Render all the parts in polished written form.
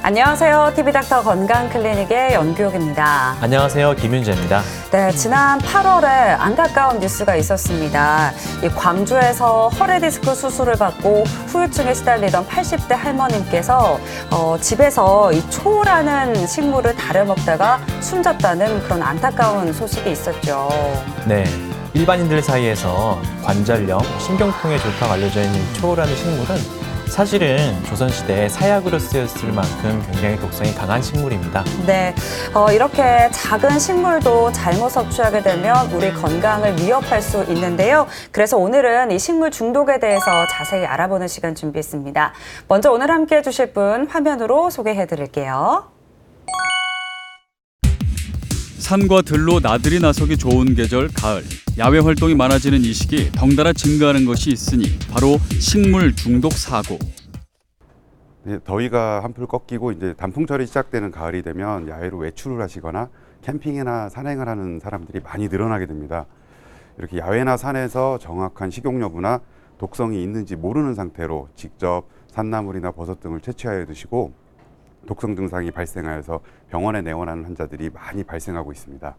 안녕하세요. TV닥터 건강클리닉의 연규옥입니다. 안녕하세요. 김윤재입니다. 네, 지난 8월에 안타까운 뉴스가 있었습니다. 이 광주에서 허리디스크 수술을 받고 후유증에 시달리던 80대 할머님께서 집에서 이 초라는 식물을 다려 먹다가 숨졌다는 그런 안타까운 소식이 있었죠. 네, 일반인들 사이에서 관절염, 신경통에 좋다고 알려져 있는 초라는 식물은 사실은 조선시대에 사약으로 쓰였을 만큼 굉장히 독성이 강한 식물입니다. 네, 이렇게 작은 식물도 잘못 섭취하게 되면 우리 건강을 위협할 수 있는데요. 그래서 오늘은 이 식물 중독에 대해서 자세히 알아보는 시간 준비했습니다. 먼저 오늘 함께해 주실 분 화면으로 소개해 드릴게요. 산과 들로 나들이 나서기 좋은 계절 가을. 야외 활동이 많아지는 이 시기 덩달아 증가하는 것이 있으니 바로 식물 중독 사고. 네, 더위가 한풀 꺾이고 이제 단풍철이 시작되는 가을이 되면 야외로 외출을 하시거나 캠핑이나 산행을 하는 사람들이 많이 늘어나게 됩니다. 이렇게 야외나 산에서 정확한 식용 여부나 독성이 있는지 모르는 상태로 직접 산나물이나 버섯 등을 채취하여 드시고 독성 증상이 발생하여서 병원에 내원하는 환자들이 많이 발생하고 있습니다.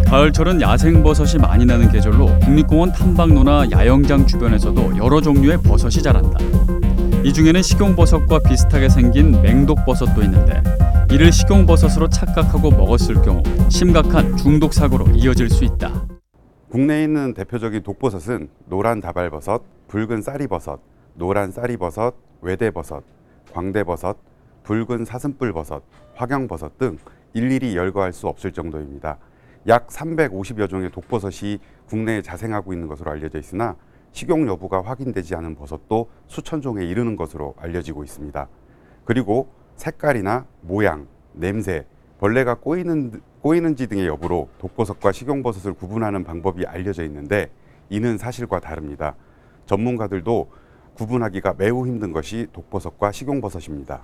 가을철은 야생버섯이 많이 나는 계절로 국립공원 탐방로나 야영장 주변에서도 여러 종류의 버섯이 자란다. 이 중에는 식용버섯과 비슷하게 생긴 맹독버섯도 있는데 이를 식용버섯으로 착각하고 먹었을 경우 심각한 중독 사고로 이어질 수 있다. 국내에 있는 대표적인 독버섯은 노란 다발버섯, 붉은 쌀이버섯, 노란 쌀이버섯, 외대버섯, 광대버섯, 붉은 사슴뿔버섯, 화경버섯 등 일일이 열거할 수 없을 정도입니다. 약 350여 종의 독버섯이 국내에 자생하고 있는 것으로 알려져 있으나 식용 여부가 확인되지 않은 버섯도 수천 종에 이르는 것으로 알려지고 있습니다. 그리고 색깔이나 모양, 냄새, 벌레가 꼬이는지 등의 여부로 독버섯과 식용버섯을 구분하는 방법이 알려져 있는데 이는 사실과 다릅니다. 전문가들도 구분하기가 매우 힘든 것이 독버섯과 식용버섯입니다.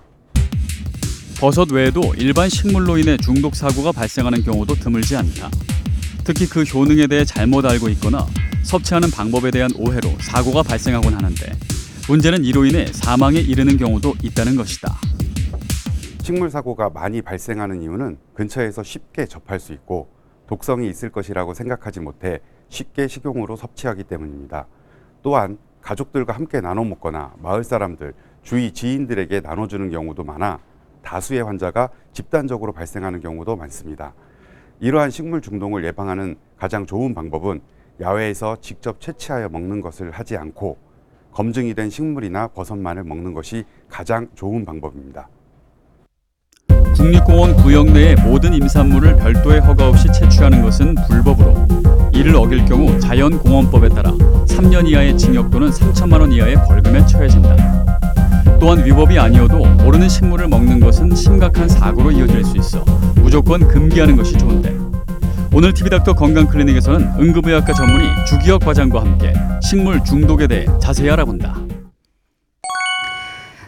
버섯 외에도 일반 식물로 인해 중독 사고가 발생하는 경우도 드물지 않다. 특히 그 효능에 대해 잘못 알고 있거나 섭취하는 방법에 대한 오해로 사고가 발생하곤 하는데 문제는 이로 인해 사망에 이르는 경우도 있다는 것이다. 식물 사고가 많이 발생하는 이유는 근처에서 쉽게 접할 수 있고 독성이 있을 것이라고 생각하지 못해 쉽게 식용으로 섭취하기 때문입니다. 또한 가족들과 함께 나눠 먹거나 마을 사람들, 주위 지인들에게 나눠주는 경우도 많아 다수의 환자가 집단적으로 발생하는 경우도 많습니다. 이러한 식물 중독을 예방하는 가장 좋은 방법은 야외에서 직접 채취하여 먹는 것을 하지 않고 검증이 된 식물이나 버섯만을 먹는 것이 가장 좋은 방법입니다. 국립공원 구역 내의 모든 임산물을 별도의 허가 없이 채취하는 것은 불법으로 이를 어길 경우 자연공원법에 따라 3년 이하의 징역 또는 3천만 원 이하의 벌금에 처해진다. 또한 위법이 아니어도 모르는 식물을 먹는 것은 심각한 사고로 이어질 수 있어 무조건 금기하는 것이 좋은데 오늘 TV닥터 건강클리닉에서는 응급의학과 전문의 주기혁 과장과 함께 식물 중독에 대해 자세히 알아본다.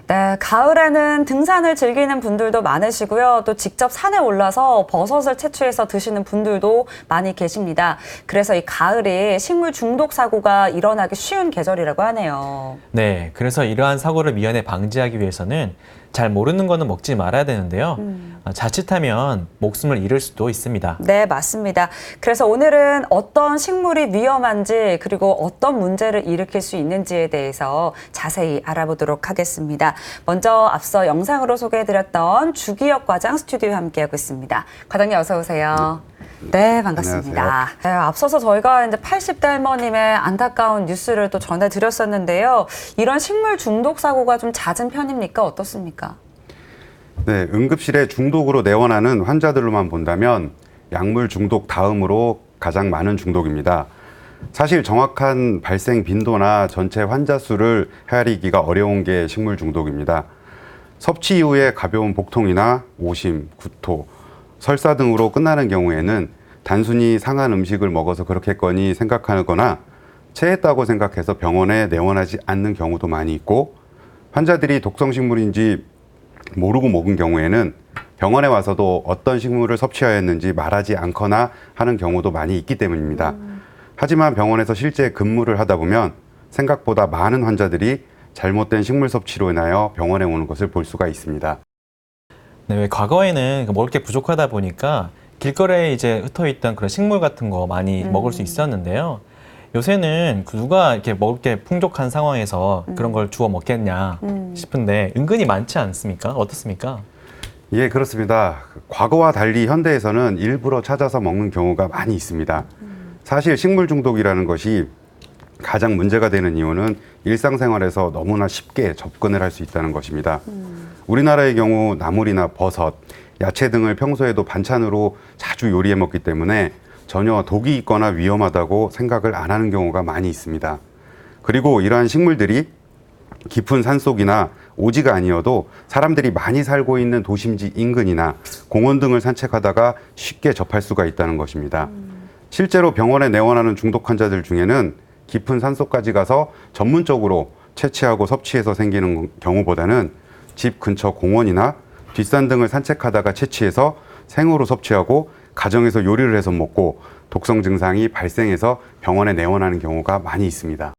네, 가을에는 등산을 즐기는 분들도 많으시고요. 또 직접 산에 올라서 버섯을 채취해서 드시는 분들도 많이 계십니다. 그래서 이 가을이 식물 중독 사고가 일어나기 쉬운 계절이라고 하네요. 네, 그래서 이러한 사고를 미연에 방지하기 위해서는 잘 모르는 거는 먹지 말아야 되는데요. 자칫하면 목숨을 잃을 수도 있습니다. 네, 맞습니다. 그래서 오늘은 어떤 식물이 위험한지 그리고 어떤 문제를 일으킬 수 있는지에 대해서 자세히 알아보도록 하겠습니다. 먼저 앞서 영상으로 소개해드렸던 주기혁 과장 스튜디오에 함께하고 있습니다. 과장님 어서 오세요. 네, 반갑습니다. 네, 앞서서 저희가 이제 80대 할머님의 안타까운 뉴스를 또 전해드렸었는데요. 이런 식물 중독 사고가 좀 잦은 편입니까? 어떻습니까? 네, 응급실에 중독으로 내원하는 환자들로만 본다면 약물 중독 다음으로 가장 많은 중독입니다. 사실 정확한 발생 빈도나 전체 환자 수를 헤아리기가 어려운 게 식물 중독입니다. 섭취 이후에 가벼운 복통이나 오심, 구토, 설사 등으로 끝나는 경우에는 단순히 상한 음식을 먹어서 그렇겠거니 생각하거나 체했다고 생각해서 병원에 내원하지 않는 경우도 많이 있고 환자들이 독성식물인지 모르고 먹은 경우에는 병원에 와서도 어떤 식물을 섭취하였는지 말하지 않거나 하는 경우도 많이 있기 때문입니다. 하지만 병원에서 실제 근무를 하다 보면 생각보다 많은 환자들이 잘못된 식물 섭취로 인하여 병원에 오는 것을 볼 수가 있습니다. 네, 왜 과거에는 먹을 게 부족하다 보니까 길거리에 이제 흩어 있던 그런 식물 같은 거 많이 먹을 수 있었는데요. 요새는 누가 이렇게 먹을 게 풍족한 상황에서 그런 걸 주워 먹겠냐 싶은데 은근히 많지 않습니까? 어떻습니까? 예, 그렇습니다. 과거와 달리 현대에서는 일부러 찾아서 먹는 경우가 많이 있습니다. 사실 식물 중독이라는 것이 가장 문제가 되는 이유는 일상생활에서 너무나 쉽게 접근을 할 수 있다는 것입니다. 우리나라의 경우 나물이나 버섯, 야채 등을 평소에도 반찬으로 자주 요리해 먹기 때문에 전혀 독이 있거나 위험하다고 생각을 안 하는 경우가 많이 있습니다. 그리고 이러한 식물들이 깊은 산속이나 오지가 아니어도 사람들이 많이 살고 있는 도심지 인근이나 공원 등을 산책하다가 쉽게 접할 수가 있다는 것입니다. 실제로 병원에 내원하는 중독 환자들 중에는 깊은 산속까지 가서 전문적으로 채취하고 섭취해서 생기는 경우보다는 집 근처 공원이나 뒷산 등을 산책하다가 채취해서 생으로 섭취하고 가정에서 요리를 해서 먹고 독성 증상이 발생해서 병원에 내원하는 경우가 많이 있습니다.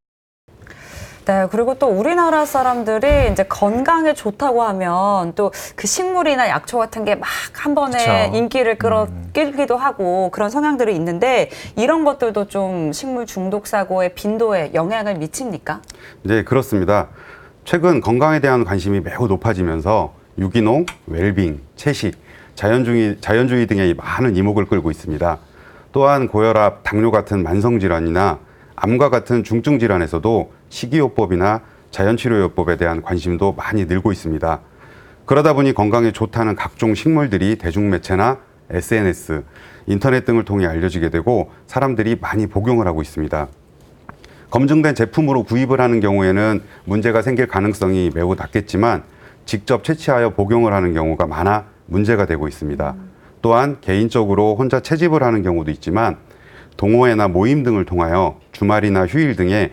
네, 그리고 또 우리나라 사람들이 이제 건강에 좋다고 하면 또 그 식물이나 약초 같은 게 막 한 번에 그쵸. 인기를 끌기도 하고 그런 성향들이 있는데 이런 것들도 좀 식물 중독 사고의 빈도에 영향을 미칩니까? 네, 그렇습니다. 최근 건강에 대한 관심이 매우 높아지면서 유기농, 웰빙, 채식, 자연주의 등의 많은 이목을 끌고 있습니다. 또한 고혈압, 당뇨 같은 만성질환이나 암과 같은 중증질환에서도 식이요법이나 자연치료요법에 대한 관심도 많이 늘고 있습니다. 그러다 보니 건강에 좋다는 각종 식물들이 대중매체나 SNS, 인터넷 등을 통해 알려지게 되고 사람들이 많이 복용을 하고 있습니다. 검증된 제품으로 구입을 하는 경우에는 문제가 생길 가능성이 매우 낮겠지만 직접 채취하여 복용을 하는 경우가 많아 문제가 되고 있습니다. 또한 개인적으로 혼자 채집을 하는 경우도 있지만 동호회나 모임 등을 통하여 주말이나 휴일 등에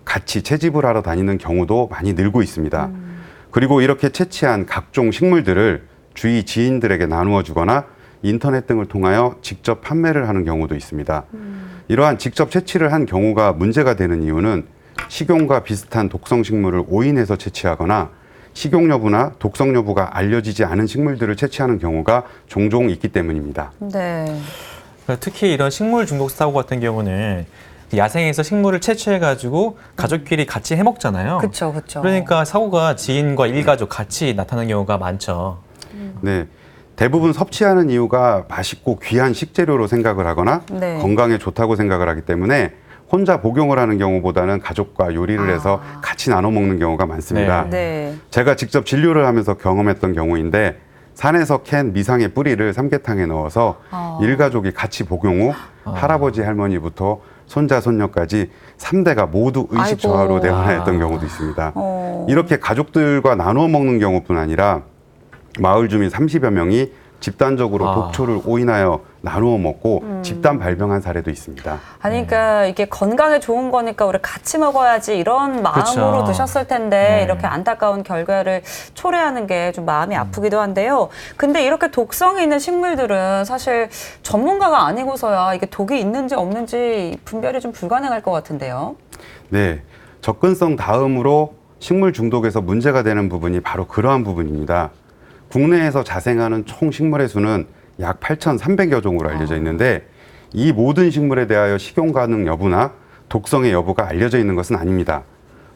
같이 채집을 하러 다니는 경우도 많이 늘고 있습니다. 그리고 이렇게 채취한 각종 식물들을 주위 지인들에게 나누어 주거나 인터넷 등을 통하여 직접 판매를 하는 경우도 있습니다. 이러한 직접 채취를 한 경우가 문제가 되는 이유는 식용과 비슷한 독성 식물을 오인해서 채취하거나 식용 여부나 독성 여부가 알려지지 않은 식물들을 채취하는 경우가 종종 있기 때문입니다. 네. 특히 이런 식물 중독 사고 같은 경우는 야생에서 식물을 채취해가지고 가족끼리 같이 해먹잖아요. 그렇죠, 그렇죠. 그러니까 사고가 지인과 일가족 같이 나타나는 경우가 많죠. 네. 대부분 섭취하는 이유가 맛있고 귀한 식재료로 생각을 하거나 네. 건강에 좋다고 생각을 하기 때문에 혼자 복용을 하는 경우보다는 가족과 요리를 해서 같이 나눠 먹는 경우가 많습니다. 네. 제가 직접 진료를 하면서 경험했던 경우인데 산에서 캔 미상의 뿌리를 삼계탕에 넣어서 일가족이 같이 복용 후 할아버지 할머니부터 손자 손녀까지 3대가 모두 의식 저하로 내원하였던 경우도 있습니다. 이렇게 가족들과 나누어 먹는 경우뿐 아니라 마을 주민 30여 명이 집단적으로 독초를 오인하여 나누어 먹고 집단 발병한 사례도 있습니다. 아니, 그러니까 이게 건강에 좋은 거니까 우리 같이 먹어야지 이런 마음으로 그렇죠. 드셨을 텐데 네. 이렇게 안타까운 결과를 초래하는 게 좀 마음이 아프기도 한데요. 근데 이렇게 독성이 있는 식물들은 사실 전문가가 아니고서야 이게 독이 있는지 없는지 분별이 좀 불가능할 것 같은데요. 네, 접근성 다음으로 식물 중독에서 문제가 되는 부분이 바로 그러한 부분입니다. 국내에서 자생하는 총 식물의 수는 약 8,300여 종으로 알려져 있는데 이 모든 식물에 대하여 식용 가능 여부나 독성의 여부가 알려져 있는 것은 아닙니다.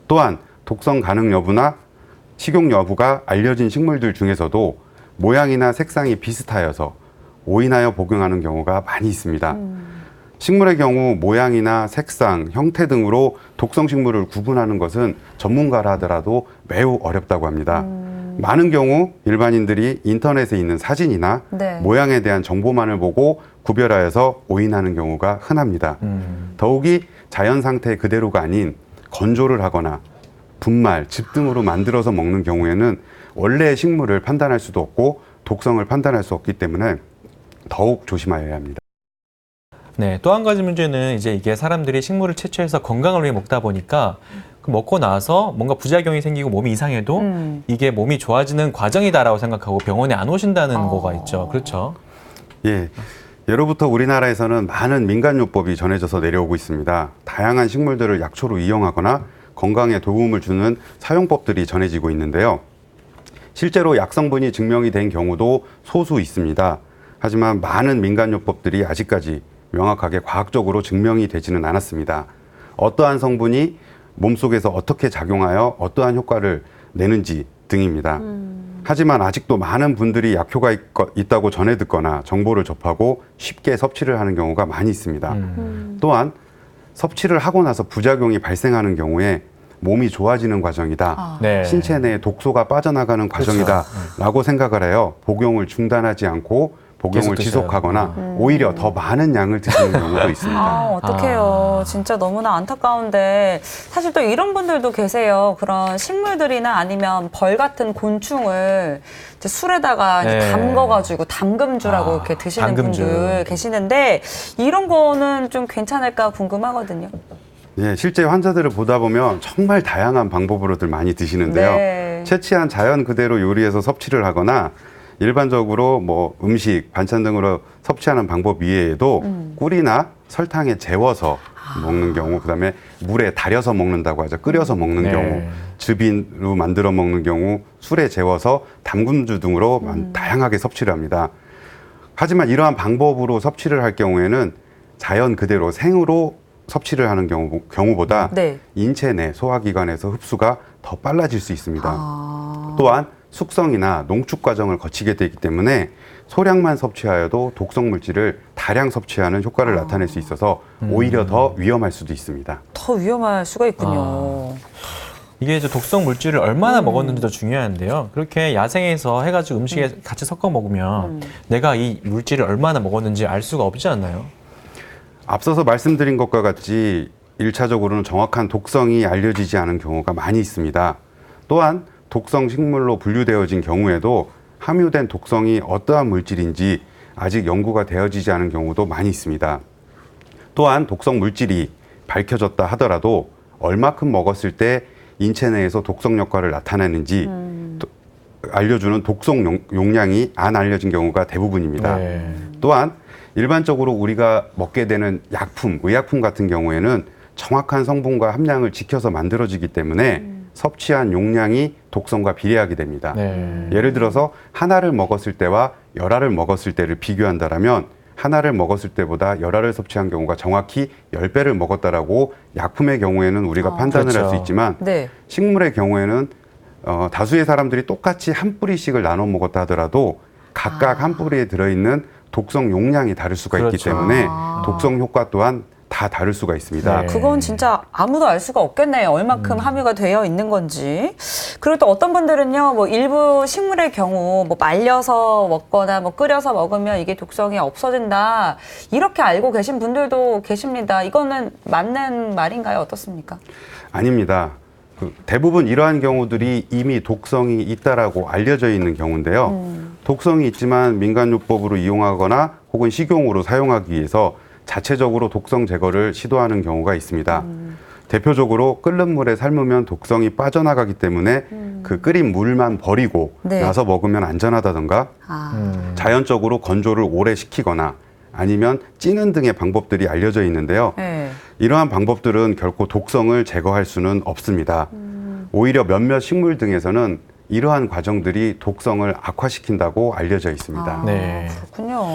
또한 독성 가능 여부나 식용 여부가 알려진 식물들 중에서도 모양이나 색상이 비슷하여서 오인하여 복용하는 경우가 많이 있습니다. 식물의 경우 모양이나 색상, 형태 등으로 독성 식물을 구분하는 것은 전문가라 하더라도 매우 어렵다고 합니다. 많은 경우 일반인들이 인터넷에 있는 사진이나 네. 모양에 대한 정보만을 보고 구별하여서 오인하는 경우가 흔합니다. 더욱이 자연 상태 그대로가 아닌 건조를 하거나 분말, 즙 등으로 만들어서 먹는 경우에는 원래의 식물을 판단할 수도 없고 독성을 판단할 수 없기 때문에 더욱 조심하여야 합니다. 네, 또 한 가지 문제는 이제 이게 사람들이 식물을 채취해서 건강을 위해 먹다 보니까 그 먹고 나서 뭔가 부작용이 생기고 몸이 이상해도 이게 몸이 좋아지는 과정이다라고 생각하고 병원에 안 오신다는 거가 있죠. 그렇죠? 예. 예로부터 우리나라에서는 많은 민간요법이 전해져서 내려오고 있습니다. 다양한 식물들을 약초로 이용하거나 건강에 도움을 주는 사용법들이 전해지고 있는데요. 실제로 약 성분이 증명이 된 경우도 소수 있습니다. 하지만 많은 민간요법들이 아직까지 명확하게 과학적으로 증명이 되지는 않았습니다. 어떠한 성분이 몸속에서 어떻게 작용하여 어떠한 효과를 내는지 등입니다. 하지만 아직도 많은 분들이 약효가 있다고 전해 듣거나 정보를 접하고 쉽게 섭취를 하는 경우가 많이 있습니다. 또한 섭취를 하고 나서 부작용이 발생하는 경우에 몸이 좋아지는 과정이다. 네. 신체 내에 독소가 빠져나가는 과정이다. 라고 생각을 해요. 복용을 중단하지 않고 복용을 계속 드셔요. 지속하거나 오히려 더 많은 양을 드시는 경우도 있습니다. 어떡해요. 진짜 너무나 안타까운데 사실 또 이런 분들도 계세요. 그런 식물들이나 아니면 벌 같은 곤충을 이제 술에다가 이제 네. 담궈가지고 담금주라고 이렇게 드시는 담금주. 분들 계시는데 이런 거는 좀 괜찮을까 궁금하거든요. 예, 실제 환자들을 보다 보면 정말 다양한 방법으로들 많이 드시는데요. 네. 채취한 자연 그대로 요리해서 섭취를 하거나 일반적으로 뭐 음식, 반찬 등으로 섭취하는 방법 이외에도 꿀이나 설탕에 재워서 먹는 경우, 그다음에 물에 달여서 먹는다고 하죠. 끓여서 먹는 네. 경우, 즙인으로 만들어 먹는 경우, 술에 재워서 담금주 등으로 다양하게 섭취를 합니다. 하지만 이러한 방법으로 섭취를 할 경우에는 자연 그대로 생으로 섭취를 하는 경우보다 네. 인체 내 소화기관에서 흡수가 더 빨라질 수 있습니다. 또한 숙성이나 농축 과정을 거치게 되기 때문에 소량만 섭취하여도 독성 물질을 다량 섭취하는 효과를 나타낼 수 있어서 오히려 더 위험할 수도 있습니다. 더 위험할 수가 있군요. 이게 이제 독성 물질을 얼마나 먹었는지도 중요한데요. 그렇게 야생에서 해가지고 음식에 같이 섞어 먹으면 내가 이 물질을 얼마나 먹었는지 알 수가 없지 않나요? 앞서서 말씀드린 것과 같이 1차적으로는 정확한 독성이 알려지지 않은 경우가 많이 있습니다. 또한 독성 식물로 분류되어진 경우에도 함유된 독성이 어떠한 물질인지 아직 연구가 되어지지 않은 경우도 많이 있습니다. 또한 독성 물질이 밝혀졌다 하더라도 얼마큼 먹었을 때 인체 내에서 독성 효과를 나타내는지 알려주는 독성 용량이 안 알려진 경우가 대부분입니다. 네. 또한 일반적으로 우리가 먹게 되는 약품, 의약품 같은 경우에는 정확한 성분과 함량을 지켜서 만들어지기 때문에 섭취한 용량이 독성과 비례하게 됩니다. 네. 예를 들어서 하나를 먹었을 때와 열알을 먹었을 때를 비교한다라면 하나를 먹었을 때보다 열알을 섭취한 경우가 정확히 10배를 먹었다라고 약품의 경우에는 우리가 판단을 할 수 그렇죠. 있지만 네. 식물의 경우에는 다수의 사람들이 똑같이 한 뿌리씩을 나눠 먹었다 하더라도 각각 한 뿌리에 들어있는 독성 용량이 다를 수가 있기 그렇죠. 때문에 독성 효과 또한 다 다를 수가 있습니다. 네. 그건 진짜 아무도 알 수가 없겠네요. 얼마큼 함유가 되어 있는 건지. 그리고 또 어떤 분들은요, 뭐 일부 식물의 경우 뭐 말려서 먹거나 뭐 끓여서 먹으면 이게 독성이 없어진다. 이렇게 알고 계신 분들도 계십니다. 이거는 맞는 말인가요? 어떻습니까? 아닙니다. 대부분 이러한 경우들이 이미 독성이 있다라고 알려져 있는 경우인데요. 독성이 있지만 민간요법으로 이용하거나 혹은 식용으로 사용하기 위해서 자체적으로 독성 제거를 시도하는 경우가 있습니다. 대표적으로 끓는 물에 삶으면 독성이 빠져나가기 때문에 그 끓인 물만 버리고 네. 나서 먹으면 안전하다던가 자연적으로 건조를 오래 시키거나 아니면 찌는 등의 방법들이 알려져 있는데요. 네. 이러한 방법들은 결코 독성을 제거할 수는 없습니다. 오히려 몇몇 식물 등에서는 이러한 과정들이 독성을 악화시킨다고 알려져 있습니다. 네. 그렇군요.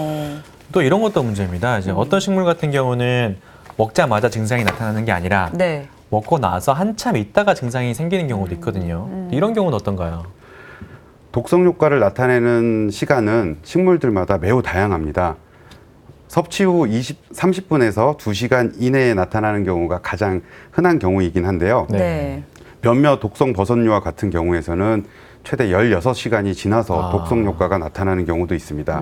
또 이런 것도 문제입니다. 이제 어떤 식물 같은 경우는 먹자마자 증상이 나타나는 게 아니라 네. 먹고 나서 한참 있다가 증상이 생기는 경우도 있거든요. 이런 경우는 어떤가요? 독성 효과를 나타내는 시간은 식물들마다 매우 다양합니다. 섭취 후 30분에서 2시간 이내에 나타나는 경우가 가장 흔한 경우이긴 한데요. 네. 몇몇 독성 버섯류와 같은 경우에서는 최대 16시간이 지나서 독성 효과가 나타나는 경우도 있습니다.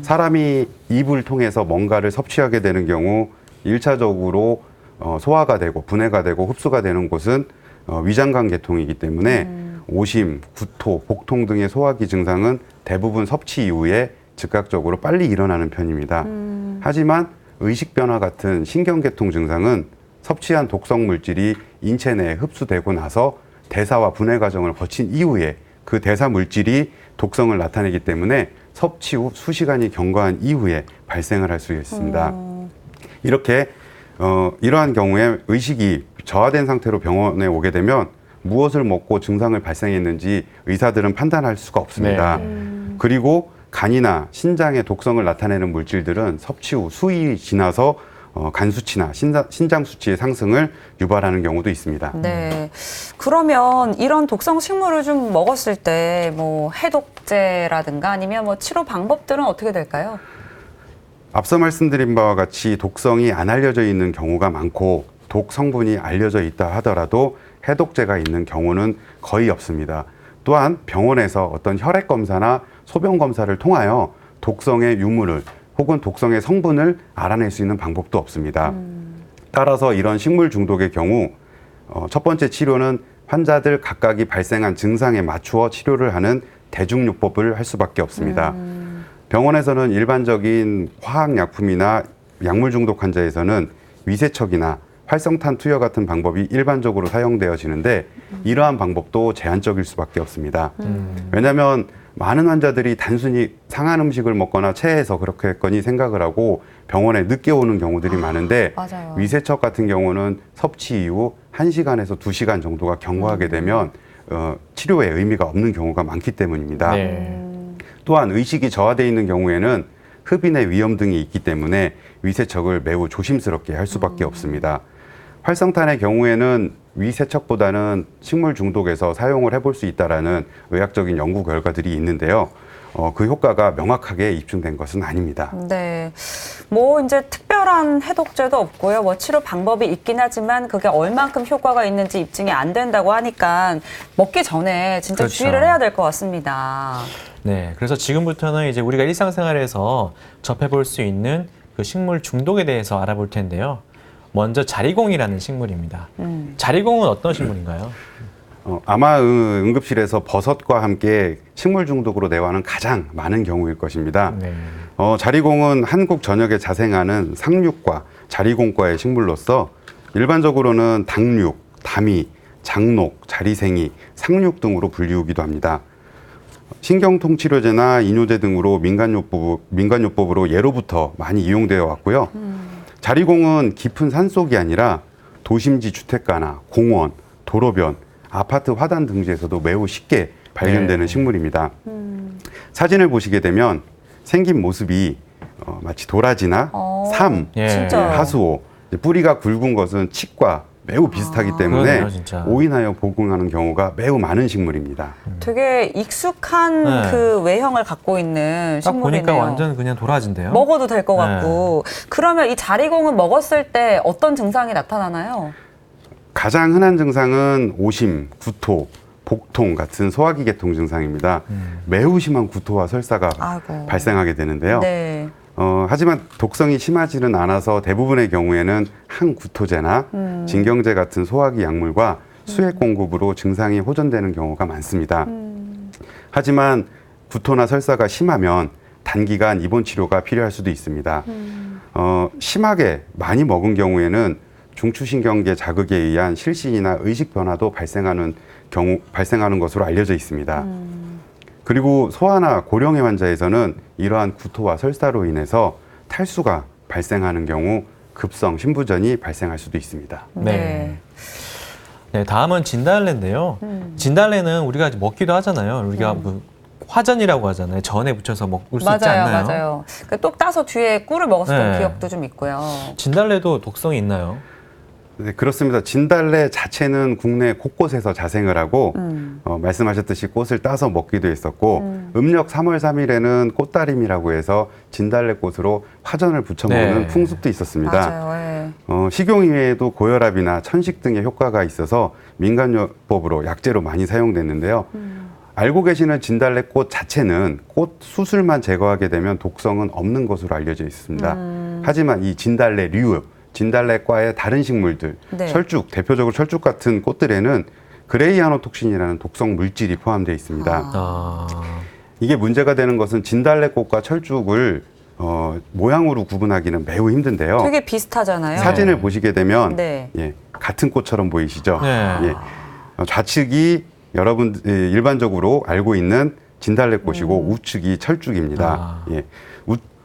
사람이 입을 통해서 뭔가를 섭취하게 되는 경우 1차적으로 소화가 되고 분해가 되고 흡수가 되는 곳은 위장관 계통이기 때문에 오심, 구토, 복통 등의 소화기 증상은 대부분 섭취 이후에 즉각적으로 빨리 일어나는 편입니다. 하지만 의식 변화 같은 신경계통 증상은 섭취한 독성 물질이 인체 내에 흡수되고 나서 대사와 분해 과정을 거친 이후에 그 대사 물질이 독성을 나타내기 때문에 섭취 후 수시간이 경과한 이후에 발생을 할 수 있습니다. 이렇게 이러한 경우에 의식이 저하된 상태로 병원에 오게 되면 무엇을 먹고 증상을 발생했는지 의사들은 판단할 수가 없습니다. 그리고 간이나 신장에 독성을 나타내는 물질들은 섭취 후 수일이 지나서 간 수치나 신장 수치의 상승을 유발하는 경우도 있습니다. 네. 그러면 이런 독성 식물을 좀 먹었을 때 뭐 해독제라든가 아니면 뭐 치료 방법들은 어떻게 될까요? 앞서 말씀드린 바와 같이 독성이 안 알려져 있는 경우가 많고 독 성분이 알려져 있다 하더라도 해독제가 있는 경우는 거의 없습니다. 또한 병원에서 어떤 혈액 검사나 소변 검사를 통하여 독성의 유무를 혹은 독성의 성분을 알아낼 수 있는 방법도 없습니다. 따라서 이런 식물 중독의 경우 첫 번째 치료는 환자들 각각이 발생한 증상에 맞추어 치료를 하는 대중요법을 할 수밖에 없습니다. 병원에서는 일반적인 화학약품이나 약물 중독 환자에서는 위세척이나 활성탄 투여 같은 방법이 일반적으로 사용되어지는데 이러한 방법도 제한적일 수밖에 없습니다. 왜냐하면 많은 환자들이 단순히 상한 음식을 먹거나 체해서 그렇게 했거니 생각을 하고 병원에 늦게 오는 경우들이 많은데 맞아요. 위세척 같은 경우는 섭취 이후 1시간에서 2시간 정도가 경과하게 되면 치료에 의미가 없는 경우가 많기 때문입니다. 네. 또한 의식이 저하되어 있는 경우에는 흡인의 위험 등이 있기 때문에 위세척을 매우 조심스럽게 할 수밖에 없습니다. 활성탄의 경우에는 위세척보다는 식물 중독에서 사용을 해볼 수 있다라는 의학적인 연구 결과들이 있는데요. 그 효과가 명확하게 입증된 것은 아닙니다. 네. 뭐 이제 특별한 해독제도 없고요. 뭐 치료 방법이 있긴 하지만 그게 얼만큼 효과가 있는지 입증이 안 된다고 하니까 먹기 전에 진짜 그렇죠. 주의를 해야 될 것 같습니다. 네, 그래서 지금부터는 이제 우리가 일상생활에서 접해볼 수 있는 그 식물 중독에 대해서 알아볼 텐데요. 먼저 자리공이라는 식물입니다. 자리공은 어떤 식물인가요? 아마 응급실에서 버섯과 함께 식물 중독으로 내원하는 가장 많은 경우일 것입니다. 네. 자리공은 한국 전역에 자생하는 상륙과 자리공과의 식물로서 일반적으로는 당륙, 다미, 장녹, 자리생이, 상륙 등으로 불리우기도 합니다. 신경통치료제나 이뇨제 등으로 민간요법으로 예로부터 많이 이용되어 왔고요. 자리공은 깊은 산속이 아니라 도심지 주택가나 공원, 도로변, 아파트 화단 등지에서도 매우 쉽게 발견되는 네. 식물입니다. 사진을 보시게 되면 생긴 모습이 마치 도라지나 삼, 예. 진짜요? 하수오, 뿌리가 굵은 것은 칡과 매우 비슷하기 때문에 그러네요, 진짜. 오인하여 복용하는 경우가 매우 많은 식물입니다. 되게 익숙한 네. 그 외형을 갖고 있는 딱 식물이네요. 보니까 완전 그냥 도라지인데요. 먹어도 될 것 네. 같고. 그러면 이 자리공은 먹었을 때 어떤 증상이 나타나나요? 가장 흔한 증상은 오심, 구토, 복통 같은 소화기 계통 증상입니다. 매우 심한 구토와 설사가 아이고. 발생하게 되는데요. 네. 하지만 독성이 심하지는 않아서 대부분의 경우에는 항구토제나 진경제 같은 소화기 약물과 수액 공급으로 증상이 호전되는 경우가 많습니다. 하지만 구토나 설사가 심하면 단기간 입원 치료가 필요할 수도 있습니다. 심하게 많이 먹은 경우에는 중추신경계 자극에 의한 실신이나 의식 변화도 발생하는 것으로 알려져 있습니다. 그리고 소아나 고령의 환자에서는 이러한 구토와 설사로 인해서 탈수가 발생하는 경우 급성 신부전이 발생할 수도 있습니다. 네. 네, 다음은 진달래인데요. 진달래는 우리가 먹기도 하잖아요. 우리가 뭐 화전이라고 하잖아요. 전에 붙여서 먹을 수 있지 맞아요, 않나요? 맞아요. 똑 따서 뒤에 꿀을 먹었었던 네. 기억도 좀 있고요. 진달래도 독성이 있나요? 네, 그렇습니다. 진달래 자체는 국내 곳곳에서 자생을 하고 말씀하셨듯이 꽃을 따서 먹기도 했었고 음력 3월 3일에는 꽃다림이라고 해서 진달래꽃으로 화전을 부쳐 먹는 네. 풍습도 있었습니다. 맞아요. 예. 식용 이외에도 고혈압이나 천식 등의 효과가 있어서 민간요법으로 약재로 많이 사용됐는데요. 알고 계시는 진달래꽃 자체는 꽃 수술만 제거하게 되면 독성은 없는 것으로 알려져 있습니다. 하지만 이 진달래류, 진달래과의 다른 식물들, 네. 철쭉, 대표적으로 철쭉 같은 꽃들에는 그레이아노톡신이라는 독성 물질이 포함되어 있습니다. 아, 이게 문제가 되는 것은 진달래꽃과 철쭉을 모양으로 구분하기는 매우 힘든데요. 되게 비슷하잖아요. 사진을 보시게 되면 네. 예, 같은 꽃처럼 보이시죠? 네. 예, 좌측이 여러분 일반적으로 알고 있는 진달래꽃이고 우측이 철쭉입니다. 아. 예,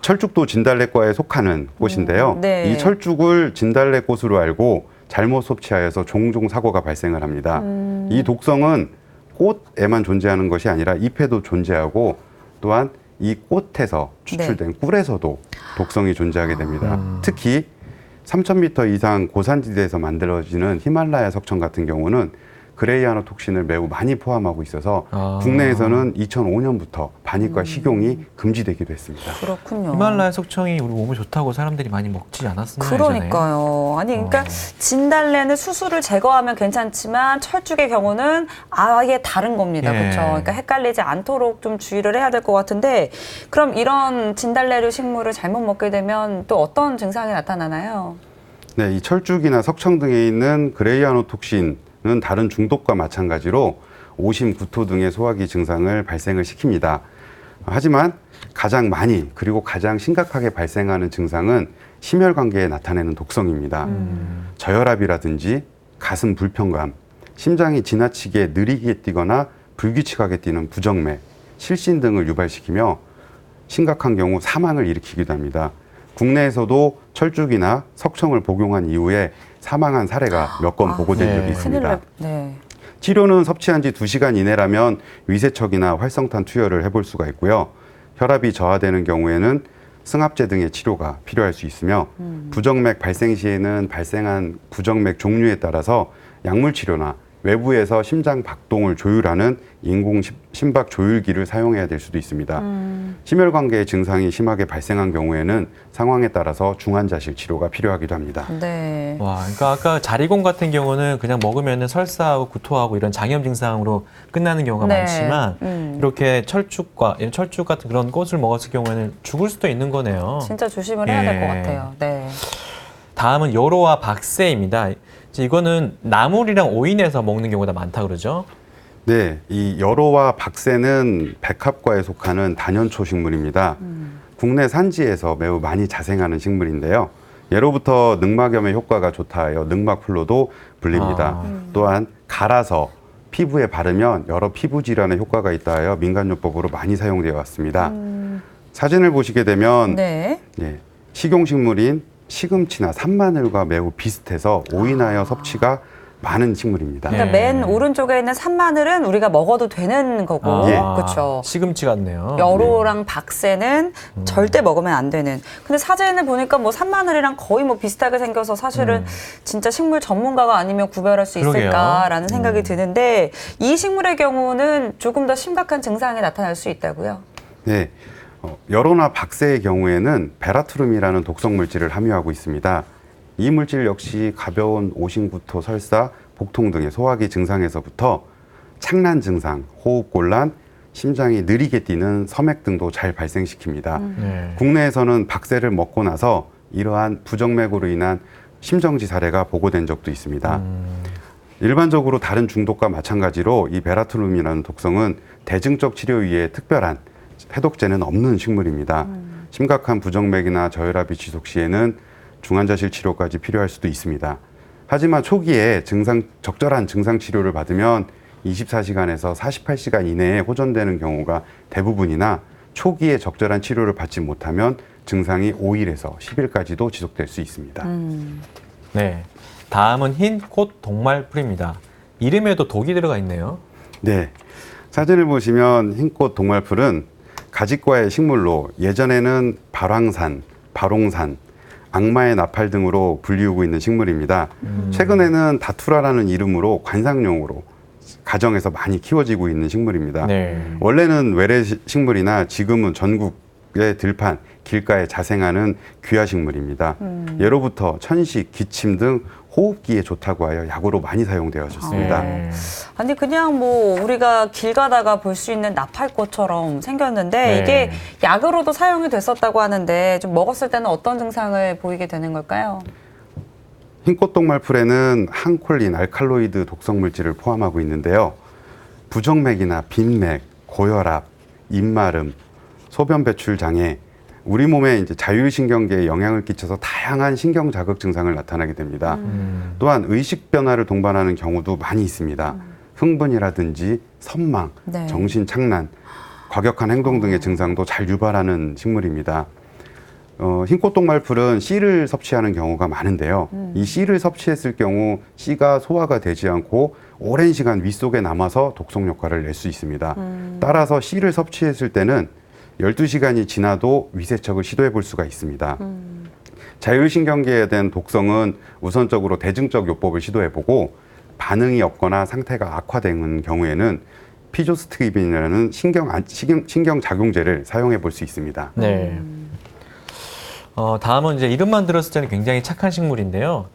철쭉도 진달래과에 속하는 꽃인데요. 네. 이 철쭉을 진달래꽃으로 알고 잘못 섭취하여서 종종 사고가 발생을 합니다. 이 독성은 꽃에만 존재하는 것이 아니라 잎에도 존재하고 또한 이 꽃에서 추출된 꿀에서도 독성이 존재하게 됩니다. 특히 3,000m 이상 고산지대에서 만들어지는 히말라야 석청 같은 경우는 그레이아노톡신을 매우 많이 포함하고 있어서 국내에서는 2005년부터 반입과 식용이 금지되기도 했습니다. 그렇군요. 히말라야 석청이 우리 몸에 좋다고 사람들이 많이 먹지 않았나요? 그러니까요. 아니, 그러니까 진달래는 수수를 제거하면 괜찮지만 철쭉의 경우는 아예 다른 겁니다. 예. 그렇죠. 그러니까 헷갈리지 않도록 좀 주의를 해야 될 것 같은데, 그럼 이런 진달래류 식물을 잘못 먹게 되면 또 어떤 증상이 나타나나요? 네, 이 철쭉이나 석청 등에 있는 그레이아노톡신은 다른 중독과 마찬가지로 오심, 구토 등의 소화기 증상을 발생을 시킵니다. 하지만 가장 많이 그리고 가장 심각하게 발생하는 증상은 심혈관계에 나타내는 독성입니다. 저혈압이라든지 가슴 불편감, 심장이 지나치게 느리게 뛰거나 불규칙하게 뛰는 부정맥, 실신 등을 유발시키며 심각한 경우 사망을 일으키기도 합니다. 국내에서도 철쭉이나 석청을 복용한 이후에 사망한 사례가 몇 건 보고된 적이 있습니다. 네. 치료는 섭취한 지 2시간 이내라면 위세척이나 활성탄 투여를 해볼 수가 있고요. 혈압이 저하되는 경우에는 승합제 등의 치료가 필요할 수 있으며 부정맥 발생 시에는 발생한 부정맥 종류에 따라서 약물 치료나 외부에서 심장 박동을 조율하는 인공 심박 조율기를 사용해야 될 수도 있습니다. 심혈관계 증상이 심하게 발생한 경우에는 상황에 따라서 중환자실 치료가 필요하기도 합니다. 네. 와, 그러니까 아까 자리곰 같은 경우는 그냥 먹으면 설사하고 구토하고 이런 장염 증상으로 끝나는 경우가 네. 많지만 이렇게 철쭉 같은 그런 꽃을 먹었을 경우에는 죽을 수도 있는 거네요. 진짜 조심을 해야 될 것 예. 같아요. 네. 다음은 여로와 박새입니다. 이거는 나물이랑 오인해서 먹는 경우가 많다 그러죠? 네, 이 여로와 박새는 백합과에 속하는 단연초 식물입니다. 국내 산지에서 매우 많이 자생하는 식물인데요. 예로부터 늑막염에 효과가 좋다 하여 늑막풀로도 불립니다. 또한 갈아서 피부에 바르면 여러 피부 질환에 효과가 있다 하여 민간요법으로 많이 사용되어 왔습니다. 사진을 보시게 되면 네. 예, 식용식물인 시금치나 산마늘과 매우 비슷해서 오인하여 섭취가 많은 식물입니다. 그러니까 맨 오른쪽에 있는 산마늘은 우리가 먹어도 되는 거고, 예. 그렇죠. 시금치 같네요. 여로랑 박새는 절대 먹으면 안 되는. 근데 사진을 보니까 뭐 산마늘이랑 거의 뭐 비슷하게 생겨서 사실은 진짜 식물 전문가가 아니면 구별할 수 그러게요. 있을까라는 생각이 드는데 이 식물의 경우는 조금 더 심각한 증상이 나타날 수 있다고요? 네, 여로나 박새의 경우에는 베라트룸이라는 독성 물질을 함유하고 있습니다. 이 물질 역시 가벼운 오심구토, 설사, 복통 등의 소화기 증상에서부터 착란 증상, 호흡곤란, 심장이 느리게 뛰는 섬액 등도 잘 발생시킵니다. 네. 국내에서는 박새를 먹고 나서 이러한 부정맥으로 인한 심정지 사례가 보고된 적도 있습니다. 일반적으로 다른 중독과 마찬가지로 이 베라트룸이라는 독성은 대증적 치료 위에 특별한 해독제는 없는 식물입니다. 심각한 부정맥이나 저혈압이 지속 시에는 중환자실 치료까지 필요할 수도 있습니다. 하지만 초기에 적절한 증상 치료를 받으면 24시간에서 48시간 이내에 호전되는 경우가 대부분이나 초기에 적절한 치료를 받지 못하면 증상이 5일에서 10일까지도 지속될 수 있습니다. 네. 다음은 흰 꽃 동말풀입니다. 이름에도 독이 들어가 있네요. 네, 사진을 보시면 흰꽃 동말풀은 가지과의 식물로 예전에는 발황산, 발홍산, 악마의 나팔 등으로 불리우고 있는 식물입니다. 최근에는 다투라라는 이름으로 관상용으로 가정에서 많이 키워지고 있는 식물입니다. 네. 원래는 외래 식물이나 지금은 전국의 들판, 길가에 자생하는 귀화 식물입니다. 예로부터 천식, 기침 등 호흡기에 좋다고 하여 약으로 많이 사용되어졌습니다. 네. 아니 그냥 뭐 우리가 길 가다가 볼 수 있는 나팔꽃처럼 생겼는데 네. 이게 약으로도 사용이 됐었다고 하는데 좀 먹었을 때는 어떤 증상을 보이게 되는 걸까요? 흰꽃 동말풀에는 항콜린, 알칼로이드 독성 물질을 포함하고 있는데요. 부정맥이나 빈맥, 고혈압, 입마름, 소변 배출 장애, 우리 몸에 이제 자율신경계에 영향을 끼쳐서 다양한 신경 자극 증상을 나타나게 됩니다. 또한 의식 변화를 동반하는 경우도 많이 있습니다. 흥분이라든지 선망, 네. 정신 착란, 과격한 행동 등의 증상도 잘 유발하는 식물입니다. 흰꽃 동말풀은 씨를 섭취하는 경우가 많은데요. 이 씨를 섭취했을 경우 씨가 소화가 되지 않고 오랜 시간 윗속에 남아서 독성 효과를 낼 수 있습니다. 따라서 씨를 섭취했을 때는 12시간이 지나도 위세척을 시도해 볼 수가 있습니다. 자율신경계에 대한 독성은 우선적으로 대증적 요법을 시도해 보고 반응이 없거나 상태가 악화되는 경우에는 피조스트립인이라는 신경작용제를 사용해 볼 수 있습니다. 네. 다음은 이제 이름만 들었을 때는 굉장히 착한 식물인데요.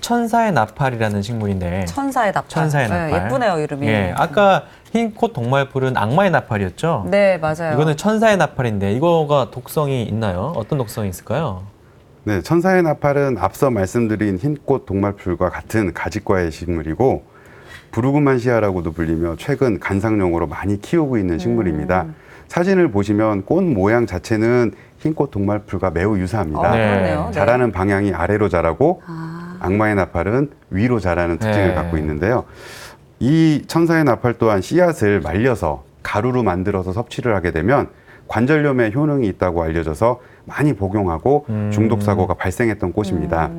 천사의 나팔이라는 식물인데. 천사의 나팔. 천사의 네, 나팔. 예쁘네요, 이름이. 예, 아까 흰꽃 동말풀은 악마의 나팔이었죠? 네, 맞아요. 이거는 천사의 나팔인데 이거가 독성이 있나요? 어떤 독성이 있을까요? 네, 천사의 나팔은 앞서 말씀드린 흰꽃 동말풀과 같은 가지과의 식물이고 부르그만시아라고도 불리며 최근 관상용으로 많이 키우고 있는 식물입니다. 사진을 보시면 꽃 모양 자체는 흰꽃 동말풀과 매우 유사합니다. 네. 그렇네요. 네. 자라는 방향이 아래로 자라고 악마의 나팔은 위로 자라는 특징을 네. 갖고 있는데요. 이 천사의 나팔 또한 씨앗을 말려서 가루로 만들어서 섭취를 하게 되면 관절염에 효능이 있다고 알려져서 많이 복용하고 중독 사고가 발생했던 꽃입니다.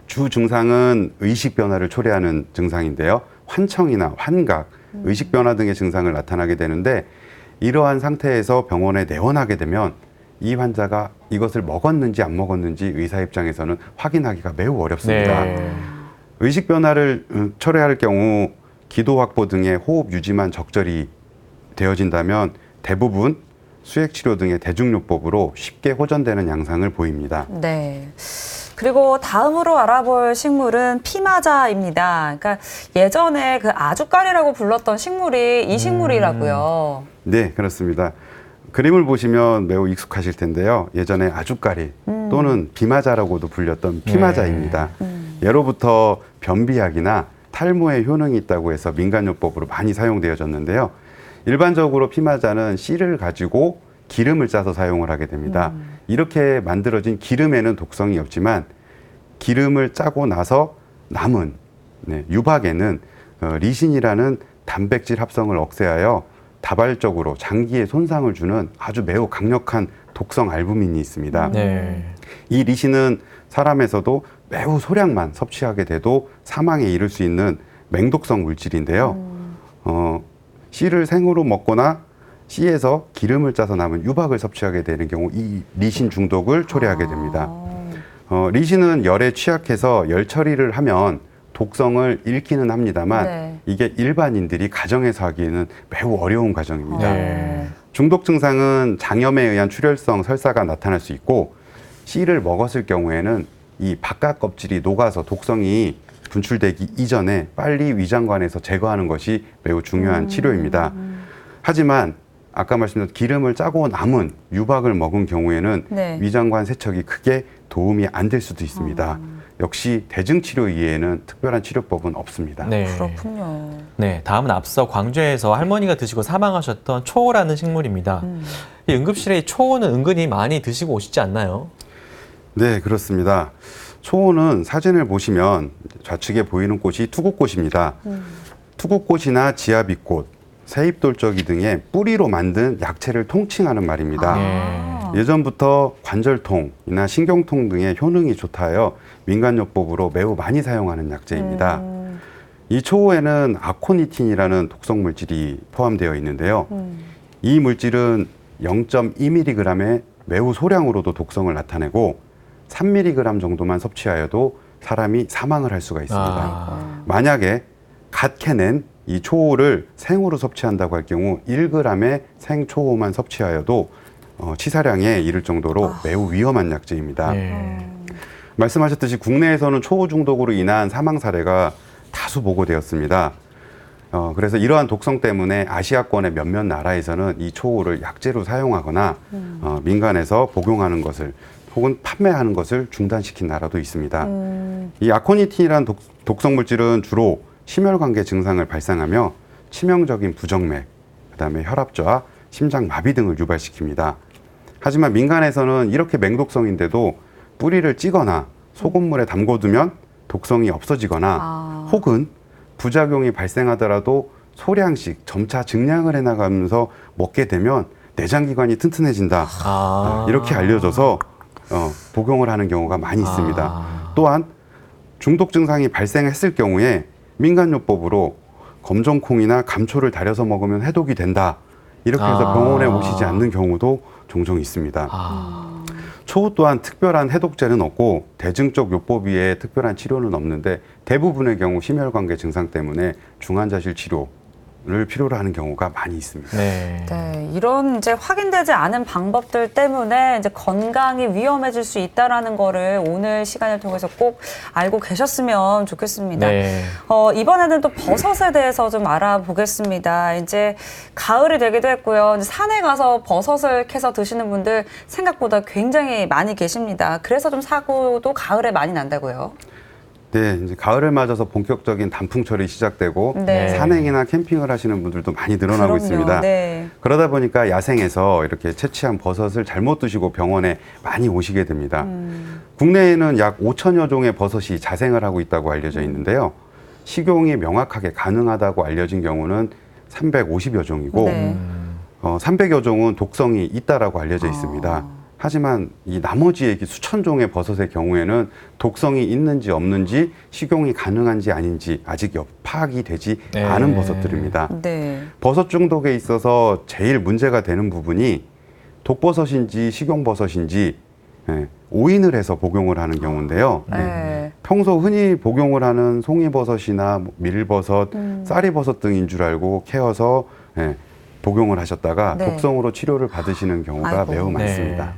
주 증상은 의식 변화를 초래하는 증상인데요. 환청이나 환각, 의식 변화 등의 증상을 나타나게 되는데 이러한 상태에서 병원에 내원하게 되면 이 환자가 이것을 먹었는지 안 먹었는지 의사 입장에서는 확인하기가 매우 어렵습니다. 네. 의식 변화를 초래할 경우 기도 확보 등의 호흡 유지만 적절히 되어진다면 대부분 수액 치료 등의 대중요법으로 쉽게 호전되는 양상을 보입니다. 네. 그리고 다음으로 알아볼 식물은 피마자입니다. 그러니까 예전에 그 아주까리라고 불렀던 식물이 이 식물이라고요. 네, 그렇습니다. 그림을 보시면 매우 익숙하실 텐데요. 예전에 아주까리 또는 비마자라고도 불렸던 피마자입니다. 예로부터 변비약이나 탈모에 효능이 있다고 해서 민간요법으로 많이 사용되어졌는데요. 일반적으로 피마자는 씨를 가지고 기름을 짜서 사용을 하게 됩니다. 이렇게 만들어진 기름에는 독성이 없지만 기름을 짜고 나서 남은 유박에는 리신이라는 단백질 합성을 억제하여 다발적으로 장기에 손상을 주는 아주 매우 강력한 독성 알부민이 있습니다. 네. 이 리신은 사람에서도 매우 소량만 섭취하게 돼도 사망에 이를 수 있는 맹독성 물질인데요. 씨를 생으로 먹거나 씨에서 기름을 짜서 남은 유박을 섭취하게 되는 경우 이 리신 중독을 초래하게 됩니다. 리신은 열에 취약해서 열 처리를 하면 독성을 잃기는 합니다만 네. 이게 일반인들이 가정에서 하기에는 매우 어려운 과정입니다. 네. 중독 증상은 장염에 의한 출혈성 설사가 나타날 수 있고 씨를 먹었을 경우에는 이 바깥 껍질이 녹아서 독성이 분출되기 이전에 빨리 위장관에서 제거하는 것이 매우 중요한 치료입니다. 하지만 아까 말씀드린 기름을 짜고 남은 유박을 먹은 경우에는 네. 위장관 세척이 크게 도움이 안 될 수도 있습니다. 역시 대증치료 이외에는 특별한 치료법은 없습니다. 네. 그렇군요. 네, 다음은 앞서 광주에서 할머니가 드시고 사망하셨던 초호라는 식물입니다. 이 응급실에 이 초호는 은근히 많이 드시고 오시지 않나요? 네, 그렇습니다. 초호는 사진을 보시면 좌측에 보이는 꽃이 투구꽃입니다. 투구꽃이나 지아비꽃, 새잎돌적이 등의 뿌리로 만든 약체를 통칭하는 말입니다. 네. 예전부터 관절통이나 신경통 등의 효능이 좋다 하여 민간요법으로 매우 많이 사용하는 약재입니다. 이 초호에는 아코니틴이라는 독성 물질이 포함되어 있는데요. 이 물질은 0.2mg의 매우 소량으로도 독성을 나타내고 3mg 정도만 섭취하여도 사람이 사망을 할 수가 있습니다. 만약에 갓 캐낸 이 초호를 생으로 섭취한다고 할 경우 1g의 생초호만 섭취하여도 치사량에 이를 정도로 매우 위험한 약재입니다. 네. 말씀하셨듯이 국내에서는 초호 중독으로 인한 사망 사례가 다수 보고되었습니다. 그래서 이러한 독성 때문에 아시아권의 몇몇 나라에서는 이 초호를 약재로 사용하거나 민간에서 복용하는 것을 혹은 판매하는 것을 중단시킨 나라도 있습니다. 이 아코니틴이라는 독성 물질은 주로 심혈관계 증상을 발생하며 치명적인 부정맥, 그다음에 혈압저하, 심장마비 등을 유발시킵니다. 하지만 민간에서는 이렇게 맹독성인데도 뿌리를 찌거나 소금물에 담궈두면 독성이 없어지거나 혹은 부작용이 발생하더라도 소량씩 점차 증량을 해나가면서 먹게 되면 내장기관이 튼튼해진다. 이렇게 알려져서 복용을 하는 경우가 많이 있습니다. 아. 또한 중독 증상이 발생했을 경우에 민간요법으로 검정콩이나 감초를 달여서 먹으면 해독이 된다. 이렇게 해서 아. 병원에 오시지 않는 경우도 종종 있습니다. 초우 또한 특별한 해독제는 없고 대증적 요법 위에 특별한 치료는 없는데 대부분의 경우 심혈관계 증상 때문에 중환자실 치료를 필요로 하는 경우가 많이 있습니다. 네. 네, 이런 이제 확인되지 않은 방법들 때문에 이제 건강이 위험해질 수 있다라는 거를 오늘 시간을 통해서 꼭 알고 계셨으면 좋겠습니다. 네. 이번에는 또 버섯에 대해서 좀 알아보겠습니다. 이제 가을이 되기도 했고요. 이제 산에 가서 버섯을 캐서 드시는 분들 생각보다 굉장히 많이 계십니다. 그래서 좀 사고도 가을에 많이 난다고요. 네, 이제 가을을 맞아서 본격적인 단풍철이 시작되고 네. 산행이나 캠핑을 하시는 분들도 많이 늘어나고 그럼요. 있습니다. 네. 그러다 보니까 야생에서 이렇게 채취한 버섯을 잘못 드시고 병원에 많이 오시게 됩니다. 국내에는 약 5천여 종의 버섯이 자생을 하고 있다고 알려져 있는데요. 식용이 명확하게 가능하다고 알려진 경우는 350여 종이고 네. 300여 종은 독성이 있다라고 알려져 있습니다. 하지만 이 나머지의 수천 종의 버섯의 경우에는 독성이 있는지 없는지 식용이 가능한지 아닌지 아직 파악이 되지 네. 않은 버섯들입니다. 네. 버섯 중독에 있어서 제일 문제가 되는 부분이 독버섯인지 식용버섯인지 오인을 해서 복용을 하는 경우인데요. 네. 평소 흔히 복용을 하는 송이버섯이나 밀버섯, 쌀이버섯 등인 줄 알고 캐어서 복용을 하셨다가 네. 독성으로 치료를 받으시는 경우가 아이고. 매우 많습니다.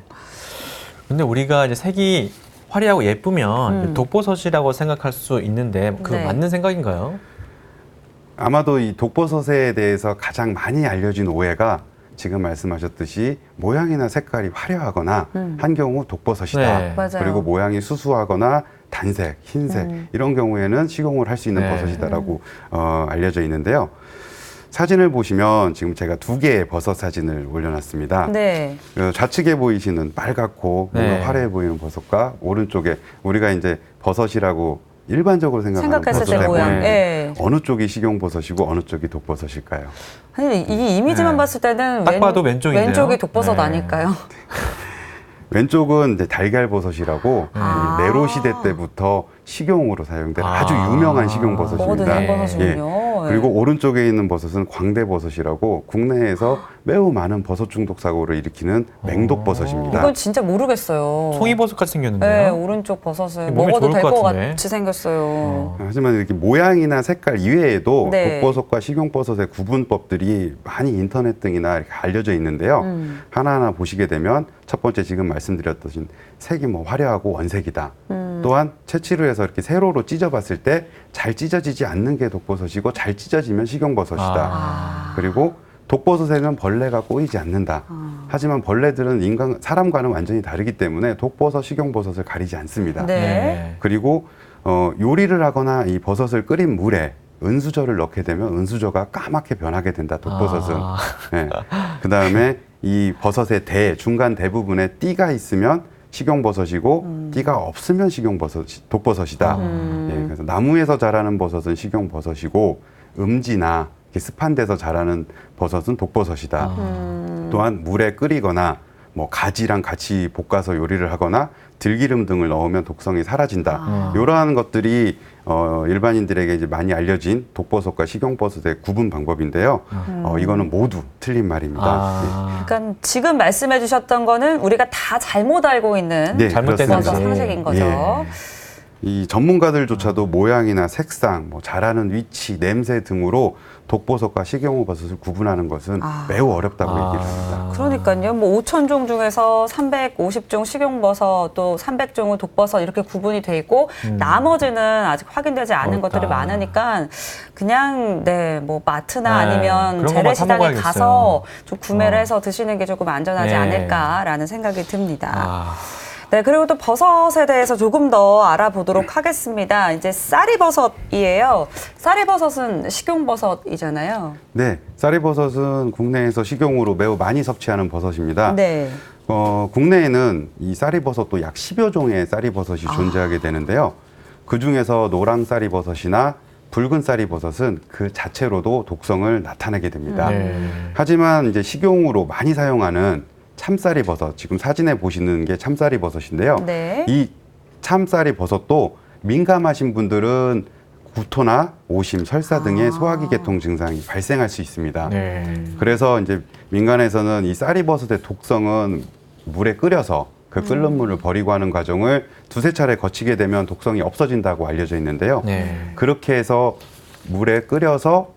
근데 우리가 이제 색이 화려하고 예쁘면 독버섯이라고 생각할 수 있는데 그 네. 맞는 생각인가요? 아마도 이 독버섯에 대해서 가장 많이 알려진 오해가 지금 말씀하셨듯이 모양이나 색깔이 화려하거나 한 경우 독버섯이다. 네. 맞아요. 그리고 모양이 수수하거나 단색, 흰색 이런 경우에는 식용을 할 수 있는 네. 버섯이다라고 알려져 있는데요. 사진을 보시면 지금 제가 2개의 버섯 사진을 올려놨습니다. 네. 좌측에 보이시는 빨갛고 뭔가 네. 화려해 보이는 버섯과 오른쪽에 우리가 이제 버섯이라고 일반적으로 생각하는 생각했을 때 버섯의 모양. 모양. 네. 어느 쪽이 식용버섯이고 어느 쪽이 독버섯일까요? 아니, 이 이미지만 네. 봤을 때는 딱 봐도 왼쪽인데요. 왼쪽이 독버섯 네. 아닐까요? 왼쪽은 이제 달걀버섯이라고 아. 이 네로 시대 때부터 식용으로 사용된 아주 유명한 식용버섯입니다. 먹어도 되는 네. 버섯이군요. 그리고 오른쪽에 있는 버섯은 광대버섯이라고 국내에서 매우 많은 버섯 중독 사고를 일으키는 맹독버섯입니다. 이건 진짜 모르겠어요. 송이버섯 같이 생겼는데요. 네, 오른쪽 버섯은 몸에 먹어도 좋을 될 것 것 같은데. 같이 생겼어요. 하지만 이렇게 모양이나 색깔 이외에도 네. 독버섯과 식용버섯의 구분법들이 많이 인터넷 등이나 이렇게 알려져 있는데요. 하나하나 보시게 되면 첫 번째 지금 말씀드렸듯이 색이 뭐 화려하고 원색이다. 또한 채취를 해서 이렇게 세로로 찢어봤을 때 잘 찢어지지 않는 게 독버섯이고 잘 찢어지면 식용버섯이다. 그리고 독버섯에는 벌레가 꼬이지 않는다. 하지만 벌레들은 사람과는 완전히 다르기 때문에 독버섯, 식용버섯을 가리지 않습니다. 네. 그리고 요리를 하거나 이 버섯을 끓인 물에 은수저를 넣게 되면 은수저가 까맣게 변하게 된다. 독버섯은. 네. 그 다음에 이 버섯의 중간 대부분에 띠가 있으면 식용버섯이고 띠가 없으면 독버섯이다. 예, 그래서 나무에서 자라는 버섯은 식용버섯이고 음지나 이렇게 습한 데서 자라는 버섯은 독버섯이다. 또한 물에 끓이거나 뭐 가지랑 같이 볶아서 요리를 하거나 들기름 등을 넣으면 독성이 사라진다. 이러한 것들이 일반인들에게 이제 많이 알려진 독버섯과 식용버섯의 구분 방법인데요. 이거는 모두 틀린 말입니다. 그러니까 지금 말씀해 주셨던 거는 우리가 다 잘못 알고 있는 네, 잘못된 그렇습니다. 버섯 상식인 거죠. 예. 이 전문가들조차도 모양이나 색상, 뭐 자라는 위치, 냄새 등으로 독버섯과 식용버섯을 구분하는 것은 매우 어렵다고 얘기를 합니다. 그러니까요. 뭐 5,000종 중에서 350종 식용버섯 또 300종은 독버섯 이렇게 구분이 돼 있고 나머지는 아직 확인되지 않은 어렵다. 것들이 많으니까 그냥 뭐 마트나 네, 아니면 그런 것만 사 재래시장에 먹어야겠어요. 가서 좀 구매를 해서 드시는 게 조금 안전하지 네. 않을까라는 생각이 듭니다. 네, 그리고 또 버섯에 대해서 조금 더 알아보도록 하겠습니다. 이제 쌀이버섯이에요. 쌀이버섯은 식용버섯이잖아요. 네, 쌀이버섯은 국내에서 식용으로 매우 많이 섭취하는 버섯입니다. 네. 국내에는 이 쌀이버섯도 약 10여 종의 쌀이버섯이 존재하게 되는데요. 그 중에서 노랑 쌀이버섯이나 붉은 쌀이버섯은 그 자체로도 독성을 나타내게 됩니다. 하지만 이제 식용으로 많이 사용하는 참쌀이 버섯, 지금 사진에 보시는 게 참쌀이 버섯인데요. 네. 이 참쌀이 버섯도 민감하신 분들은 구토나 오심, 설사 등의 소화기 계통 증상이 발생할 수 있습니다. 네. 그래서 이제 민간에서는 이 쌀이버섯의 독성은 물에 끓여서 그 끓는 물을 버리고 하는 과정을 두세 차례 거치게 되면 독성이 없어진다고 알려져 있는데요. 네. 그렇게 해서 물에 끓여서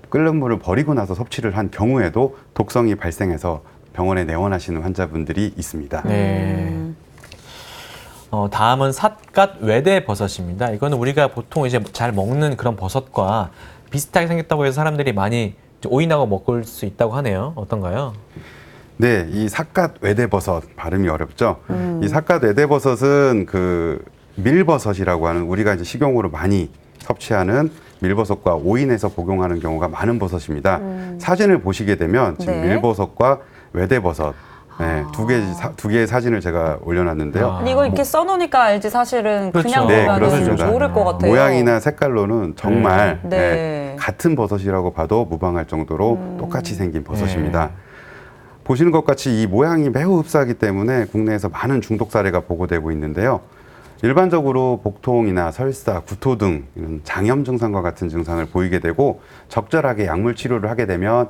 끓는 물을 버리고 나서 섭취를 한 경우에도 독성이 발생해서 병원에 내원하시는 환자분들이 있습니다. 네. 다음은 삿갓 외대 버섯입니다. 이거는 우리가 보통 이제 잘 먹는 그런 버섯과 비슷하게 생겼다고 해서 사람들이 많이 오인하고 먹을 수 있다고 하네요. 어떤가요? 네, 이 삿갓 외대버섯 발음이 어렵죠. 이 삿갓 외대버섯은 그 밀버섯이라고 하는 우리가 이제 식용으로 많이 섭취하는 밀버섯과 오인해서 복용하는 경우가 많은 버섯입니다. 사진을 보시게 되면 지금 네. 밀버섯과 외대버섯 네, 두 개의 사진을 제가 올려놨는데요. 아. 아니, 이거 이렇게 써놓으니까 알지 사실은 그렇죠. 그냥 네, 보면 그렇습니다. 모를 것 같아요. 모양이나 색깔로는 정말 네. 네, 같은 버섯이라고 봐도 무방할 정도로 똑같이 생긴 버섯입니다. 보시는 것 같이 이 모양이 매우 흡사하기 때문에 국내에서 많은 중독 사례가 보고되고 있는데요. 일반적으로 복통이나 설사, 구토 등 이런 장염 증상과 같은 증상을 보이게 되고 적절하게 약물 치료를 하게 되면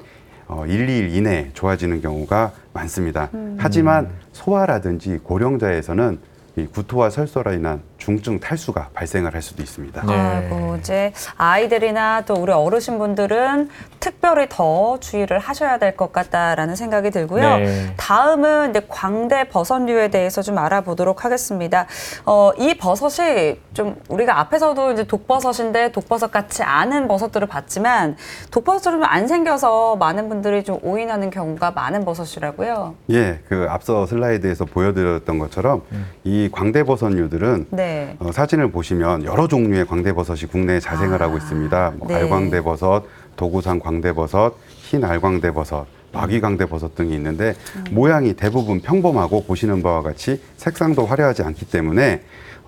1, 2일 이내에 좋아지는 경우가 많습니다. 하지만 소아라든지 고령자에서는 이 구토와 설사로 인한 중증 탈수가 발생을 할 수도 있습니다. 네. 아이고, 이제 아이들이나 또 우리 어르신분들은 특별히 더 주의를 하셔야 될 것 같다라는 생각이 들고요. 네. 다음은 이제 광대 버섯류에 대해서 좀 알아보도록 하겠습니다. 이 버섯이 좀 우리가 앞에서도 이제 독버섯인데 독버섯 같지 않은 버섯들을 봤지만 독버섯처럼 안 생겨서 많은 분들이 좀 오인하는 경우가 많은 버섯이라고요. 예, 그 앞서 슬라이드에서 보여드렸던 것처럼 이 광대버섯류들은 네. 사진을 보시면 여러 종류의 광대버섯이 국내에 자생을 하고 있습니다. 뭐 네. 알광대버섯, 도구산 광대버섯, 흰 알광대버섯, 마귀광대버섯 등이 있는데 모양이 대부분 평범하고 보시는 바와 같이 색상도 화려하지 않기 때문에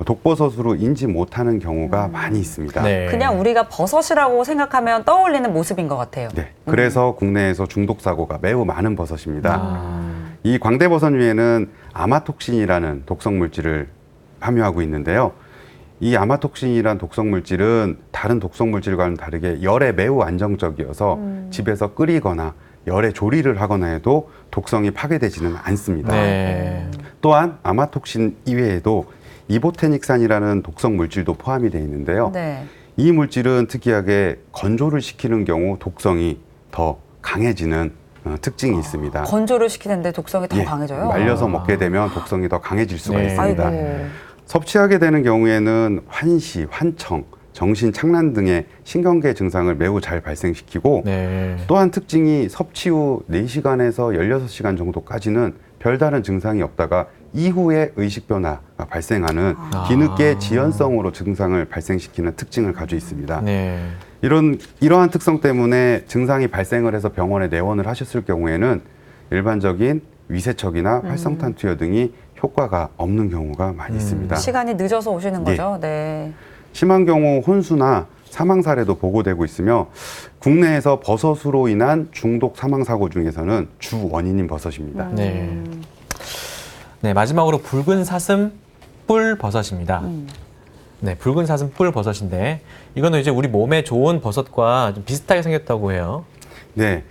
독버섯으로 인지 못하는 경우가 많이 있습니다. 네. 그냥 우리가 버섯이라고 생각하면 떠올리는 모습인 것 같아요. 네, 그래서 국내에서 중독 사고가 매우 많은 버섯입니다. 아. 이 광대버섯류에는 아마톡신이라는 독성 물질을 함유하고 있는데요. 이 아마톡신이란 독성 물질은 다른 독성 물질과는 다르게 열에 매우 안정적이어서 집에서 끓이거나 열에 조리를 하거나 해도 독성이 파괴되지는 않습니다. 네. 또한 아마톡신 이외에도 이보테닉산이라는 독성 물질도 포함이 되어 있는데요. 네. 이 물질은 특이하게 건조를 시키는 경우 독성이 더 강해지는 특징이 있습니다. 건조를 시키는데 독성이 더 예, 강해져요? 말려서 먹게 되면 독성이 더 강해질 수가 네. 있습니다. 아이고. 섭취하게 되는 경우에는 환시, 환청, 정신 착란 등의 신경계 증상을 매우 잘 발생시키고 네. 또한 특징이 섭취 후 4시간에서 16시간 정도까지는 별다른 증상이 없다가 이후에 의식 변화가 발생하는 뒤늦게 지연성으로 증상을 발생시키는 특징을 가지고 있습니다. 네. 이러한 특성 때문에 증상이 발생을 해서 병원에 내원을 하셨을 경우에는 일반적인 위세척이나 활성탄 투여 등이 효과가 없는 경우가 많이 있습니다. 시간이 늦어서 오시는 거죠? 네. 심한 경우 혼수나 사망 사례도 보고되고 있으며 국내에서 버섯으로 인한 중독 사망 사고 중에서는 주 원인인 버섯입니다. 네. 네, 마지막으로 붉은 사슴 뿔 버섯입니다. 네, 붉은 사슴 뿔 버섯인데 이거는 이제 우리 몸에 좋은 버섯과 좀 비슷하게 생겼다고 해요. 네.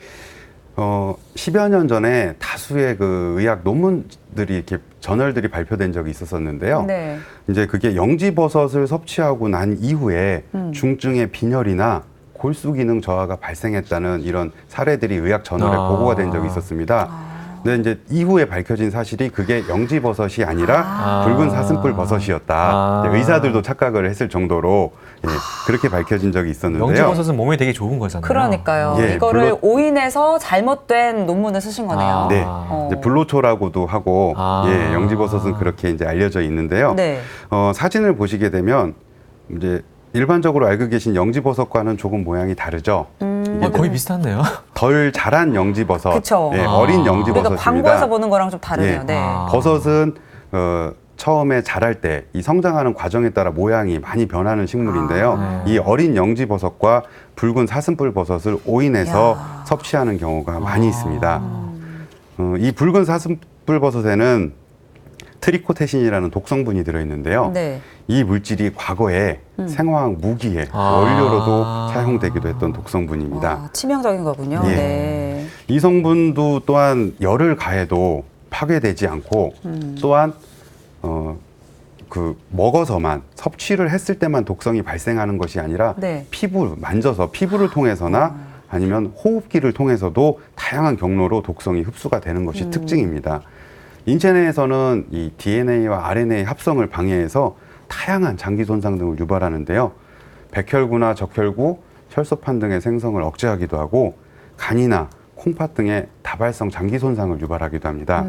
10여 년 전에 다수의 그 의학 논문들이 이렇게 저널들이 발표된 적이 있었었는데요. 네. 이제 그게 영지버섯을 섭취하고 난 이후에 중증의 빈혈이나 골수 기능 저하가 발생했다는 이런 사례들이 의학 저널에 보고가 된 적이 있었습니다. 근데 이제 이후에 밝혀진 사실이 그게 영지버섯이 아니라 붉은 사슴뿔 버섯이었다. 이제 의사들도 착각을 했을 정도로 예, 그렇게 밝혀진 적이 있었는데요. 영지버섯은 몸에 되게 좋은 거잖아요. 그러니까요. 예, 이거를 오인해서 잘못된 논문을 쓰신 거네요. 네, 어. 이제 불로초라고도 하고 예, 영지버섯은 그렇게 이제 알려져 있는데요. 네. 사진을 보시게 되면 이제 일반적으로 알고 계신 영지버섯과는 조금 모양이 다르죠. 이게 거의 비슷한데요. 덜 자란 영지버섯, 그쵸. 예, 어린 우리가 영지버섯입니다. 광고에서 보는 거랑 좀 다르네요. 예. 네. 버섯은 처음에 자랄 때 이 성장하는 과정에 따라 모양이 많이 변하는 식물인데요. 이 어린 영지버섯과 붉은 사슴뿔 버섯을 오인해서 섭취하는 경우가 많이 있습니다. 이 붉은 숯불버섯에는 트리코테신이라는 독성분이 들어있는데요. 네. 이 물질이 과거에 생화학 무기의 원료로도 사용되기도 했던 독성분입니다. 와, 치명적인 거군요. 예. 네. 이 성분도 또한 열을 가해도 파괴되지 않고 또한 먹어서만 섭취를 했을 때만 독성이 발생하는 것이 아니라 네. 만져서 피부를 통해서나 아니면 호흡기를 통해서도 다양한 경로로 독성이 흡수가 되는 것이 특징입니다. 인체 내에서는 이 DNA와 RNA 합성을 방해해서 다양한 장기 손상 등을 유발하는데요. 백혈구나 적혈구, 혈소판 등의 생성을 억제하기도 하고 간이나 콩팥 등의 다발성 장기 손상을 유발하기도 합니다.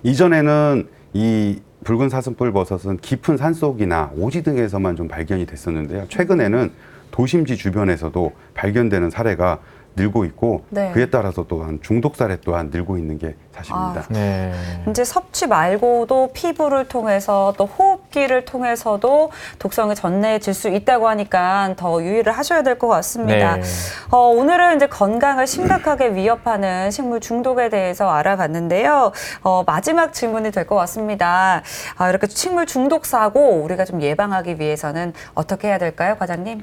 이전에는 이 붉은 사슴뿔 버섯은 깊은 산속이나 오지 등에서만 좀 발견이 됐었는데요. 최근에는 도심지 주변에서도 발견되는 사례가 늘고 있고 네. 그에 따라서 또한 중독 사례 또한 늘고 있는 게 사실입니다. 네. 이제 섭취 말고도 피부를 통해서 또 호흡기를 통해서도 독성이 전해질 수 있다고 하니까 더 유의를 하셔야 될 것 같습니다. 네. 오늘은 이제 건강을 심각하게 위협하는 식물 중독에 대해서 알아봤는데요. 마지막 질문이 될 것 같습니다. 이렇게 식물 중독 사고 우리가 좀 예방하기 위해서는 어떻게 해야 될까요, 과장님?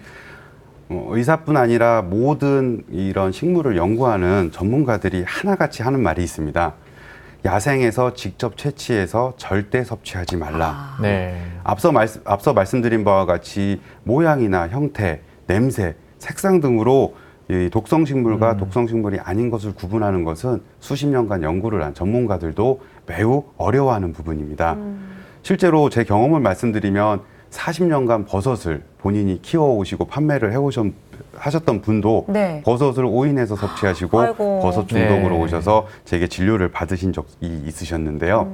의사뿐 아니라 모든 이런 식물을 연구하는 전문가들이 하나같이 하는 말이 있습니다. 야생에서 직접 채취해서 절대 섭취하지 말라. 네. 앞서 말씀드린 바와 같이 모양이나 형태, 냄새, 색상 등으로 이 독성식물과 독성식물이 아닌 것을 구분하는 것은 수십 년간 연구를 한 전문가들도 매우 어려워하는 부분입니다. 실제로 제 경험을 말씀드리면 40년간 버섯을 본인이 키워오시고 판매를 하셨던 분도 네. 버섯을 오인해서 섭취하시고 아이고. 버섯 중독으로 네. 오셔서 제게 진료를 받으신 적이 있으셨는데요.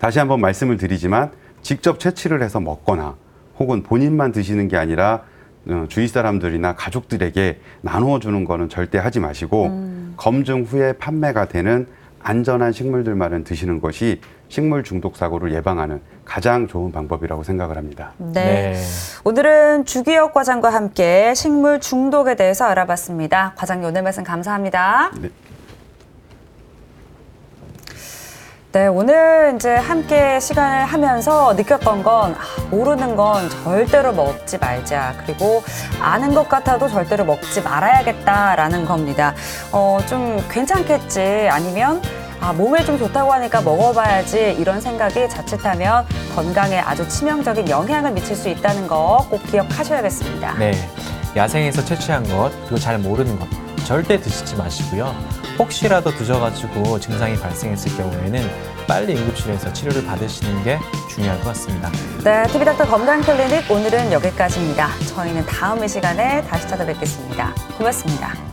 다시 한번 말씀을 드리지만 직접 채취를 해서 먹거나 혹은 본인만 드시는 게 아니라 주위 사람들이나 가족들에게 나누어 주는 거는 절대 하지 마시고 검증 후에 판매가 되는 안전한 식물들만은 드시는 것이 식물 중독 사고를 예방하는 가장 좋은 방법이라고 생각을 합니다. 네. 오늘은 주기혁 과장과 함께 식물 중독에 대해서 알아봤습니다. 과장님 오늘 말씀 감사합니다. 네. 네, 오늘 이제 함께 시간을 하면서 느꼈던 건 모르는 건 절대로 먹지 말자. 그리고 아는 것 같아도 절대로 먹지 말아야겠다라는 겁니다. 좀 괜찮겠지 아니면 몸에 좀 좋다고 하니까 먹어봐야지 이런 생각이 자칫하면 건강에 아주 치명적인 영향을 미칠 수 있다는 거 꼭 기억하셔야겠습니다. 네. 야생에서 채취한 것, 그리고 잘 모르는 것 절대 드시지 마시고요. 혹시라도 드셔가지고 증상이 발생했을 경우에는 빨리 응급실에서 치료를 받으시는 게 중요할 것 같습니다. 네, TV닥터 건강클리닉 오늘은 여기까지입니다. 저희는 다음 이 시간에 다시 찾아뵙겠습니다. 고맙습니다.